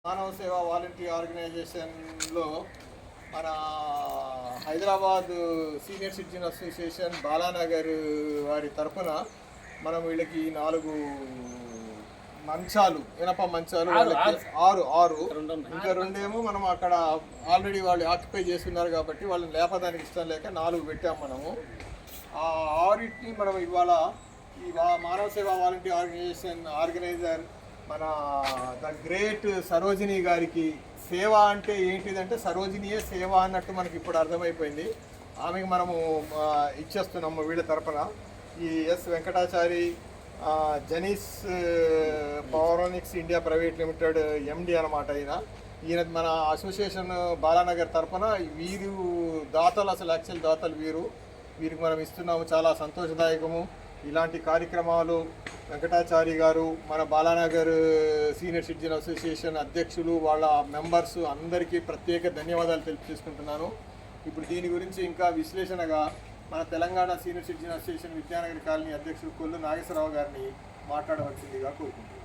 మానవ సేవ వాలంటరీ ఆర్గనైజేషన్లో మన Hyderabad senior citizen association Balanagar వారి తరఫున మనం వీళ్ళకి 4 మంచాలు ఇనప మంచాలు ఆరు ఆరు ఇంకా 2 ఏమో మనం అక్కడ ఆల్రెడీ వాళ్ళు ఆక్యుపై చేస్తున్నారు కాబట్టి వాళ్ళని లేపడానికి ఇష్టం లేక 4 పెట్టాము మనము. ఆ 6టిని మనం ఇవాళ ఈ మానవ సేవా వాలంటరీ ఆర్గనైజర్ మన ద గ్రేట్ సరోజిని గారికి సేవ అంటే ఏంటిదంటే సరోజినియే సేవ అన్నట్టు మనకి ఇప్పుడు అర్థమైపోయింది. ఆమెకు మనము ఇచ్చేస్తున్నాము వీళ్ళ తరపున. ఈ S Venkatachari Genis Poweronics India private limited MD అనమాట. ఈయన మన అసోసియేషన్ బాలానగర్ తరపున వీరు దాతలు, అసలు యాక్చువల్ దాతలు వీరికి మనం ఇస్తున్నాము. చాలా సంతోషదాయకము. ఇలాంటి కార్యక్రమాలు వెంకటాచారి గారు, మన బాలానగర్ సీనియర్ సిటిజన్ అసోసియేషన్ అధ్యక్షులు, వాళ్ళ మెంబర్స్ అందరికీ ప్రత్యేక ధన్యవాదాలు తెలుపుకుంటున్నాను. ఇప్పుడు దీని గురించి ఇంకా విశ్లేషణగా మన Telangana senior citizen association Vidyanagar colony అధ్యక్షులు కొల్లు నాగేశ్వరరావు గారిని మాట్లాడవలసిందిగా కోరుకుంటున్నాను.